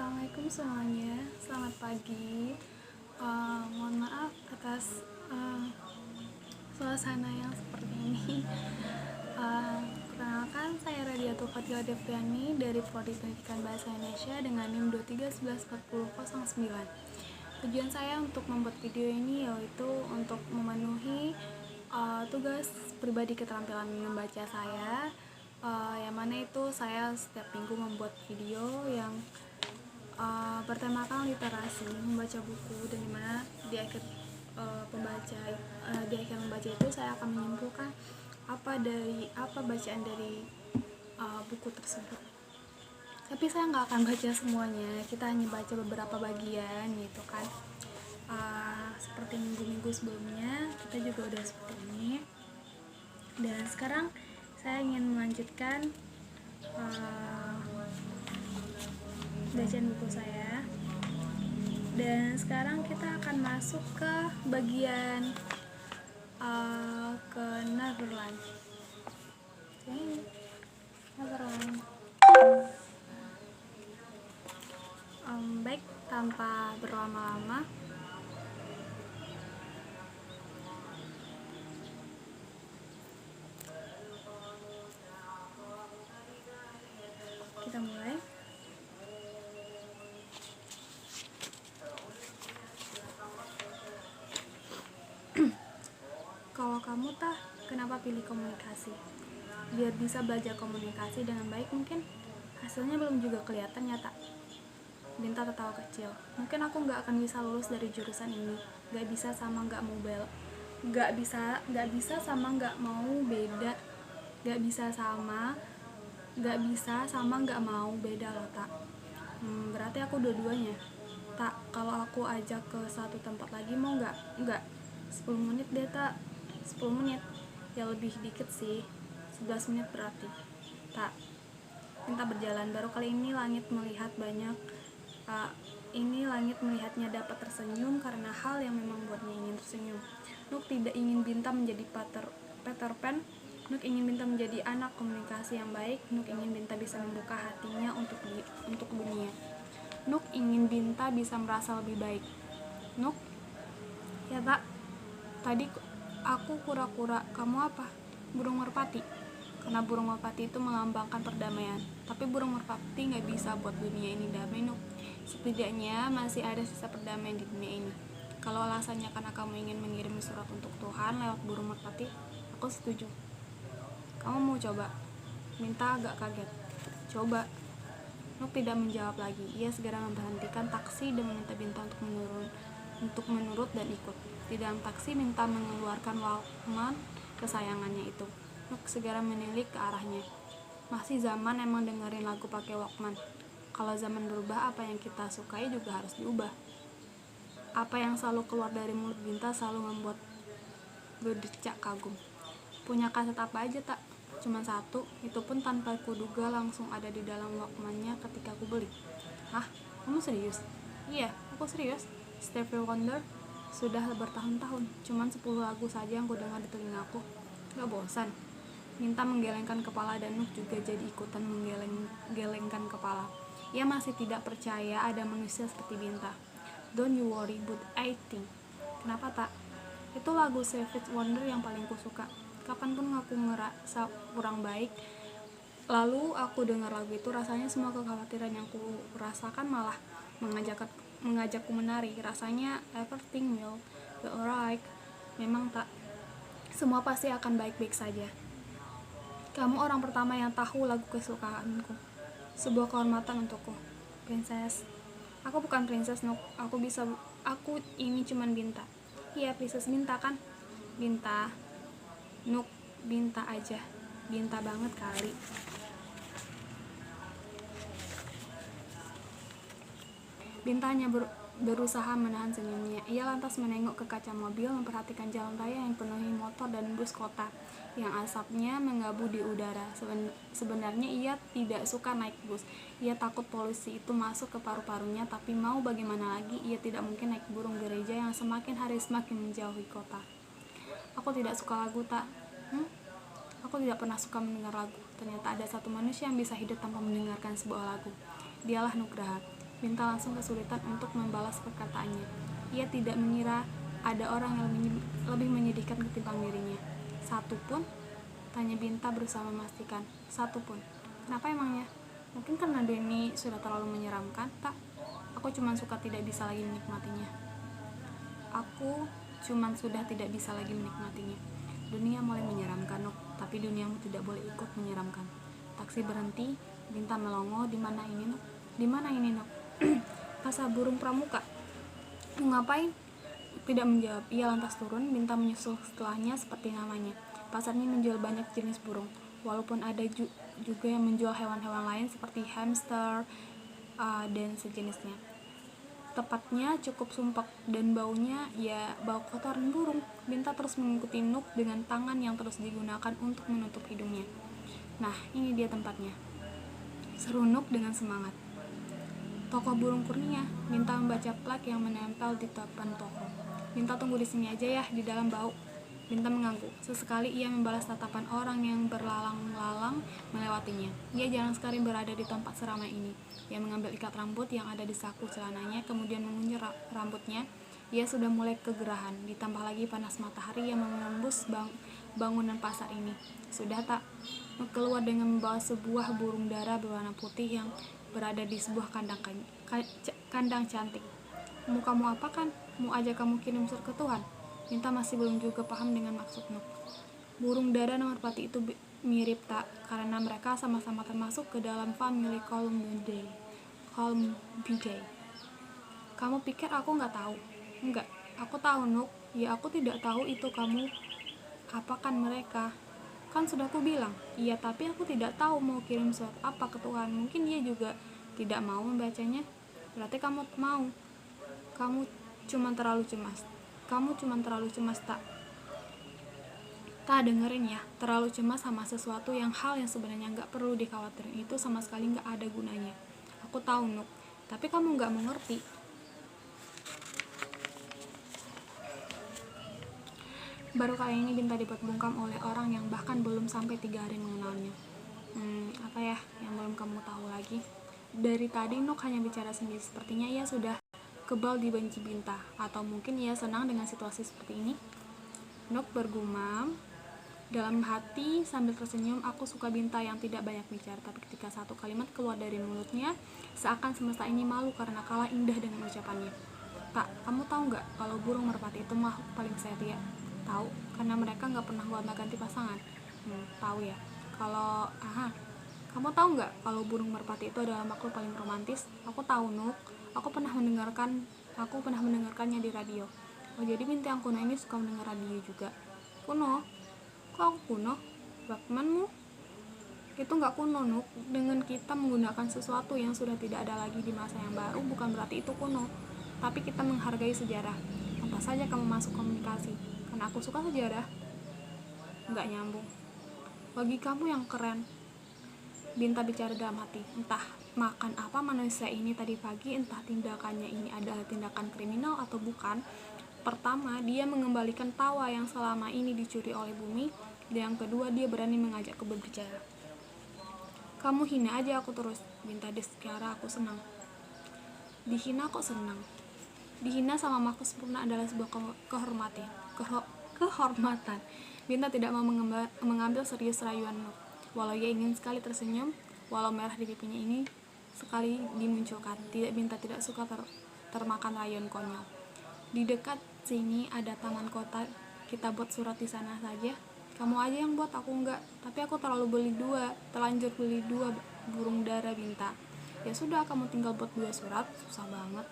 Assalamualaikum semuanya, selamat pagi. Mohon maaf atas suasana yang seperti ini. Perkenalkan, saya Radiatul Fatila Devriani dari Prodi Pendidikan Bahasa Indonesia dengan NIM 23114009. Tujuan saya untuk membuat video ini yaitu untuk memenuhi tugas pribadi keterampilan membaca saya, yang mana itu saya setiap minggu membuat video yang bertemakan literasi, membaca buku, dan dimana di akhir membaca itu saya akan menyimpulkan apa bacaan dari buku tersebut. Tapi saya nggak akan baca semuanya, kita hanya baca beberapa bagian gitu kan. Seperti minggu-minggu sebelumnya kita juga udah seperti ini. Dan sekarang saya ingin melanjutkan bacaan buku saya. Dan sekarang kita akan masuk ke bagian ke Neverland. Neverland. Baik, tanpa berlama-lama kita mulai. Kalau kamu kenapa pilih komunikasi? Biar bisa belajar komunikasi dengan baik. Mungkin hasilnya belum juga kelihatan nyata. Binta tertawa kecil. Mungkin aku nggak akan bisa lulus dari jurusan ini. Nggak bisa sama nggak mau beda. Nggak bisa sama nggak mau beda loh, Tak. Berarti aku dua-duanya. Tak, kalau aku ajak ke satu tempat lagi mau nggak? 10 menit deh, Tak. 10 menit. Ya lebih dikit sih. 11 menit berarti. Tak. Minta berjalan. Baru kali ini langit melihatnya dapat tersenyum karena hal yang memang membuatnya ingin tersenyum. Nuk tidak ingin Binta menjadi Peter Pan. Nuk ingin Binta menjadi anak komunikasi yang baik. Nuk ingin Binta bisa membuka hatinya untuk dunia. Nuk ingin Binta bisa merasa lebih baik. Nuk, ya Tak. Tadi aku kura-kura, kamu apa? Burung merpati. Karena burung merpati itu melambangkan perdamaian. Tapi burung merpati gak bisa buat dunia ini damai, Nuk. Setidaknya masih ada sisa perdamaian di dunia ini. Kalau alasannya karena kamu ingin mengirim surat untuk Tuhan lewat burung merpati, aku setuju. Kamu mau coba? Minta agak kaget. Coba. Nuk tidak menjawab lagi. Ia segera memberhentikan taksi dan meminta Binta untuk menurut dan ikut. Di dalam taksi, Minta mengeluarkan Walkman kesayangannya itu. Nuk segera menilik ke arahnya. Masih zaman emang dengerin lagu pakai Walkman. Kalau zaman berubah, apa yang kita sukai juga harus diubah. Apa yang selalu keluar dari mulut Binta selalu membuat berdecak kagum. Punya kaset apa aja, Tak? Cuma satu, itu pun tanpa kuduga langsung ada di dalam Walkman-nya ketika aku beli. Hah? Kamu serius? Iya, aku serius. Stevie Wonder sudah bertahun-tahun, cuman 10 lagu saja yang kudengar di telingaku. Gak bosan? Minta menggelengkan kepala dan Nuk juga jadi ikutan menggelengkan kepala. Ia masih tidak percaya ada manusia seperti Binta. Don't you worry, but I think. Kenapa, Tak? Itu lagu Stevie Wonder yang paling kusuka. Kapanpun aku ngerasa kurang baik, lalu aku dengar lagu itu, rasanya semua kekhawatiran yang ku rasakan malah mengajakku menari. Rasanya everything will be alright. Memang, Tak, semua pasti akan baik-baik saja. Kamu orang pertama yang tahu lagu kesukaanku. Sebuah kehormatan untukku, Princess. Aku bukan princess, Nuk. Aku ini cuman Binta. Iya, Princess Binta kan? Binta. Nuk, Binta aja. Binta banget kali. Binta hanya berusaha menahan senyumnya. Ia lantas menengok ke kaca mobil, memperhatikan jalan raya yang penuhi motor dan bus kota yang asapnya mengabu di udara. Sebenarnya ia tidak suka naik bus. Ia takut polusi itu masuk ke paru-parunya, tapi mau bagaimana lagi, ia tidak mungkin naik burung gereja yang semakin hari semakin menjauhi kota. Aku tidak suka lagu, Tak. Aku tidak pernah suka mendengar lagu. Ternyata ada satu manusia yang bisa hidup tanpa mendengarkan sebuah lagu. Dialah Nugraha. Binta langsung kesulitan untuk membalas perkataannya. Ia tidak mengira ada orang yang lebih menyedihkan ketimbang dirinya. Satu pun? Tanya Binta berusaha memastikan. Satu pun. Kenapa emangnya? Mungkin karena Denny sudah terlalu menyeramkan, tak? Aku cuma suka tidak bisa lagi menikmatinya. Aku cuman sudah tidak bisa lagi menikmatinya. Dunia mulai menyeramkan, Nuk, tapi duniamu tidak boleh ikut menyeramkan. Taksi berhenti, Binta melongo. Di mana ini, Nuk? Di mana ini, Nuk? Pasar burung pramuka. Mau ngapain? Tidak menjawab. Ia lantas turun. Binta menyusul setelahnya seperti namanya. Pasar ini menjual banyak jenis burung, walaupun ada juga yang menjual hewan-hewan lain seperti hamster dan sejenisnya. Tepatnya cukup sumpek dan baunya ya bau kotoran burung. Binta terus mengikuti Nuk dengan tangan yang terus digunakan untuk menutup hidungnya. Nah, ini dia tempatnya, seru Nuk dengan semangat. Toko burung Kurnia. Binta membaca plat yang menempel di depan toko. Binta tunggu di sini aja ya, di dalam bau. Binta mengangguk. Sesekali ia membalas tatapan orang yang berlalang-lalang melewatinya. Ia jarang sekali berada di tempat seramai ini. Ia mengambil ikat rambut yang ada di saku celananya, kemudian mengunci rambutnya. Ia sudah mulai kegerahan, ditambah lagi panas matahari yang menembus bangunan pasar ini. Sudah tak? Keluar dengan membawa sebuah burung dara berwarna putih yang berada di sebuah kandang cantik. Mau kamu apa kan? Mau aja kamu kirim surat ke Tuhan? Binta masih belum juga paham dengan maksud Nuk. Burung dara dan merpati itu mirip tak? Karena mereka sama-sama termasuk ke dalam famili Columbidae. Kamu pikir aku nggak tahu? Enggak, aku tahu Nuk. Ya aku tidak tahu itu kamu apakan mereka. Kan sudah aku bilang, iya tapi aku tidak tahu mau kirim surat apa ke Tuhan. Mungkin dia juga tidak mau membacanya. Berarti kamu mau. Kamu cuma terlalu cemas. Tak? Tak dengerin ya, terlalu cemas sama sesuatu yang hal yang sebenarnya nggak perlu dikhawatirin itu sama sekali nggak ada gunanya. Aku tahu Nuk, tapi kamu nggak mengerti. Baru kali ini Binta dibuat bungkam oleh orang yang bahkan belum sampai 3 hari mengenalnya. Apa ya yang belum kamu tahu lagi? Dari tadi Nuk hanya bicara sendiri, sepertinya ia sudah kebal dibenci Binta. Atau mungkin ia senang dengan situasi seperti ini? Nuk bergumam dalam hati sambil tersenyum. Aku suka Binta yang tidak banyak bicara, tapi ketika satu kalimat keluar dari mulutnya, seakan semesta ini malu karena kalah indah dengan ucapannya. Tak, kamu tahu nggak kalau burung merpati itu makhluk paling setia? Tahu, karena mereka nggak pernah gonta-ganti pasangan. Tahu ya. Kamu tahu nggak kalau burung merpati itu adalah makhluk paling romantis? Aku tahu Nuk. Aku pernah mendengarkannya di radio. Oh jadi Binta yang kuno ini suka mendengar radio juga. Kuno? Kok aku kuno? Bakmanmu? Itu nggak kuno Nuk. Dengan kita menggunakan sesuatu yang sudah tidak ada lagi di masa yang baru bukan berarti itu kuno. Tapi kita menghargai sejarah. Apa saja kamu masuk komunikasi? Karena aku suka sejarah. Nggak nyambung. Bagi kamu yang keren. Binta bicara dalam hati. Entah makan apa manusia ini tadi pagi, entah tindakannya ini adalah tindakan kriminal atau bukan. Pertama, dia mengembalikan tawa yang selama ini dicuri oleh bumi. Dan yang kedua, dia berani mengajakku berbicara. Kamu hina aja aku terus. Binta secara aku senang. Dihina kok senang? Dihina sama makhluk sempurna adalah sebuah kehormatan. Binta tidak mau mengambil serius rayuan Nuk. Walau ia ingin sekali tersenyum, walau merah di pipinya ini sekali dimunculkan. Binta tidak suka termakan rayuan konyol. Di dekat sini ada taman kota, kita buat surat di sana saja. Kamu aja yang buat, aku enggak. Tapi aku terlanjur beli dua burung dara Binta. Ya sudah, kamu tinggal buat 2 surat, susah banget.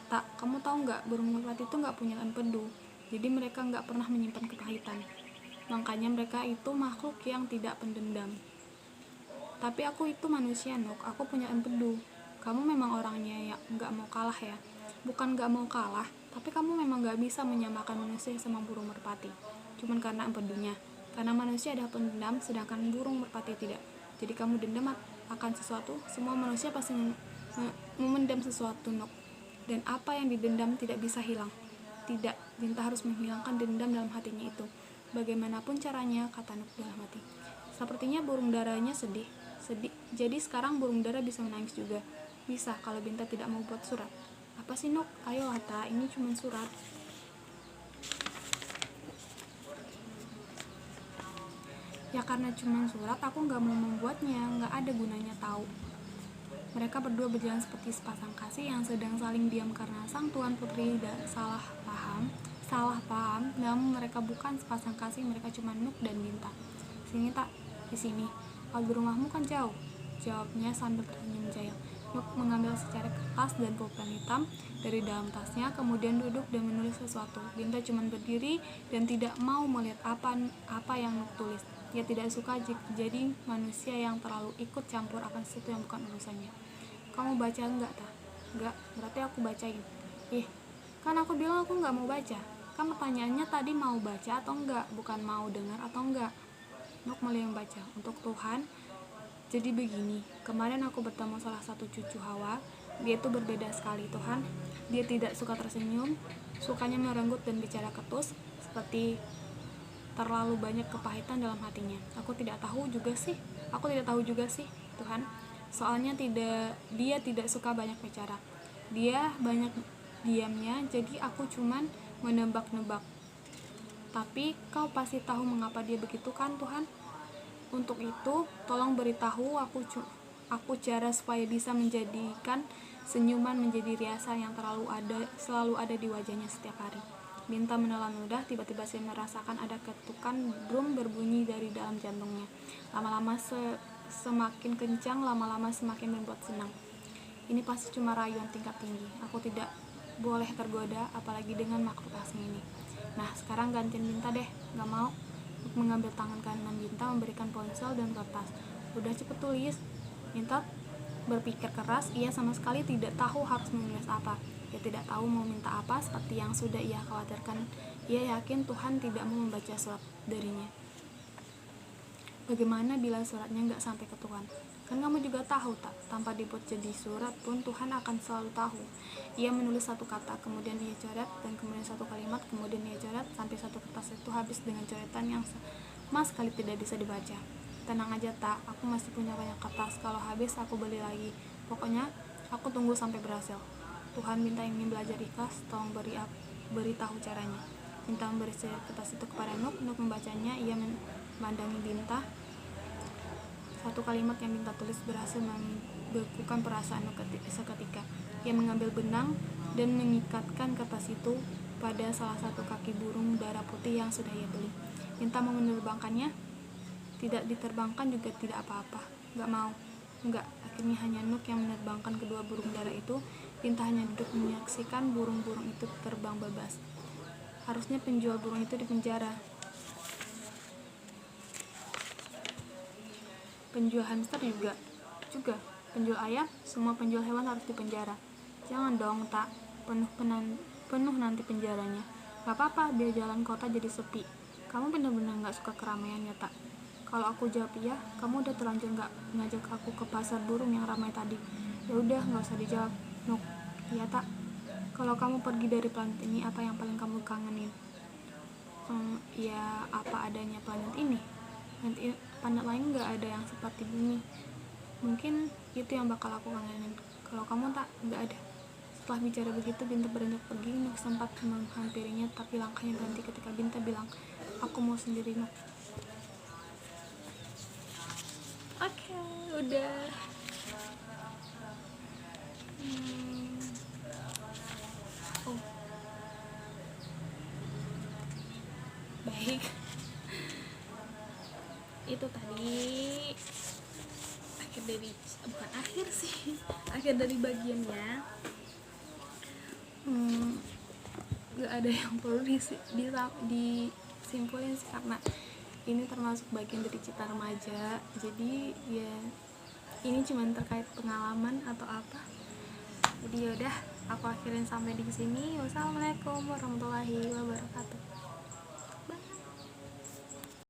Tak, kamu tahu nggak, burung merpati itu nggak punya empedu, jadi mereka nggak pernah menyimpan kepahitan. Makanya mereka itu makhluk yang tidak pendendam. Tapi aku itu manusia Nuk, aku punya empedu. Kamu memang orangnya yang nggak mau kalah ya. Bukan nggak mau kalah, tapi kamu memang nggak bisa menyamakan manusia sama burung merpati. Cuman karena empedunya. Karena manusia adalah pendendam, sedangkan burung merpati tidak. Jadi kamu dendam akan sesuatu, semua manusia pasti memendam sesuatu Nuk. Dan apa yang didendam tidak bisa hilang. Tidak, Binta harus menghilangkan dendam dalam hatinya itu. Bagaimanapun caranya, kata Nuk dalam hati. Sepertinya burung daranya sedih. Jadi sekarang burung dara bisa menangis juga. Bisa kalau Binta tidak mau buat surat. Apa sih Nuk? Ayo Hatta, ini cuma surat. Ya karena cuma surat aku gak mau membuatnya, gak ada gunanya tahu. Mereka berdua berjalan seperti sepasang kasih yang sedang saling diam karena sang tuan putri salah paham. Namun mereka bukan sepasang kasih, mereka cuma Nuk dan Binta. Sini tak, di sini. Album rumahmu kan jauh, jawabnya sambil tersenyum jayang. Nuk mengambil secari kertas dan pulpen hitam dari dalam tasnya, kemudian duduk dan menulis sesuatu. Binta cuma berdiri dan tidak mau melihat apa yang Nuk tulis. Dia tidak suka jadi manusia yang terlalu ikut campur akan sesuatu yang bukan urusannya. Kamu baca enggak, Ta? Enggak, berarti aku bacain. Ih, kan aku bilang aku enggak mau baca. Kan pertanyaannya tadi mau baca atau enggak, bukan mau dengar atau enggak. Nuk mulai membaca. Untuk Tuhan, jadi begini, kemarin aku bertemu salah satu cucu Hawa. Dia itu berbeda sekali, Tuhan. Dia tidak suka tersenyum, sukanya merenggut dan bicara ketus, seperti terlalu banyak kepahitan dalam hatinya. Aku tidak tahu juga sih, Tuhan. Soalnya dia tidak suka banyak bicara. Dia banyak diamnya, jadi aku cuman menebak-nebak. Tapi kau pasti tahu mengapa dia begitu kan, Tuhan? Untuk itu, tolong beritahu aku cara supaya bisa menjadikan senyuman menjadi riasan yang selalu ada di wajahnya setiap hari. Binta menelan ludah, tiba-tiba saya merasakan ada ketukan drum berbunyi dari dalam jantungnya. Lama-lama semakin kencang, lama-lama semakin membuat senang. Ini pasti cuma rayuan tingkat tinggi. Aku tidak boleh tergoda, apalagi dengan makhluk asing ini. Nah, sekarang gantian Binta deh. Gak mau. Mengambil tangan kanan Binta, memberikan ponsel dan kertas. Udah cepet tulis. Binta berpikir keras, ia sama sekali tidak tahu harus menulis apa. Ia tidak tahu mau minta apa, seperti yang sudah ia khawatirkan. Ia yakin Tuhan tidak mau membaca surat darinya. Bagaimana bila suratnya gak sampai ke Tuhan? Kan kamu juga tahu tak, tanpa dibuat jadi surat pun Tuhan akan selalu tahu. Ia menulis satu kata, kemudian ia coret, dan kemudian satu kalimat, kemudian ia coret, sampai satu kertas itu habis dengan coretan yang sama sekali tidak bisa dibaca. Tenang aja tak, aku masih punya banyak kertas, kalau habis aku beli lagi. Pokoknya, aku tunggu sampai berhasil. Tuhan, Binta ingin belajar ikhlas, tolong beritahu caranya. Binta memberi kertas itu kepada Nuk membacanya. Ia memandangi Binta. Satu kalimat yang Binta tulis berhasil membekukan perasaan Nuk seketika. Ia mengambil benang dan mengikatkan kertas itu pada salah satu kaki burung darah putih yang sudah ia beli. Binta mau menerbangkannya. Tidak diterbangkan juga tidak apa-apa. Gak mau. Enggak. Akhirnya hanya Nuk yang menerbangkan kedua burung darah itu. Binta hanya duduk menyaksikan burung-burung itu terbang bebas. Harusnya penjual burung itu dipenjara. Penjual hamster juga. Penjual ayam, semua penjual hewan harus dipenjara. Jangan dong, tak. Penuh nanti penjaranya. Gak apa-apa, biar jalan kota jadi sepi. Kamu benar-benar gak suka keramaian ya, tak? Kalau aku jawab iya, kamu udah terlanjur gak ngajak aku ke pasar burung yang ramai tadi. Ya udah, gak usah dijawab. Nuk, iya tak. Kalau kamu pergi dari planet ini, apa yang paling kamu kangenin? Ya apa adanya planet ini. Planet lain gak ada yang seperti bumi. Mungkin itu yang bakal aku kangenin. Kalau kamu tak, gak ada. Setelah bicara begitu, Binta beranjak pergi. Nuk sempat menghampirinya, tapi langkahnya berhenti ketika Binta bilang, aku mau sendiri, Nuk. Oke, udah. Baik. Itu tadi akhir dari bagiannya. Gak ada yang perlu disimpulin sih, karena ini termasuk bagian dari cerita remaja. Jadi ya ini cuma terkait pengalaman atau apa. Jadi yaudah, aku akhirin sampai di sini. Wassalamualaikum warahmatullahi wabarakatuh.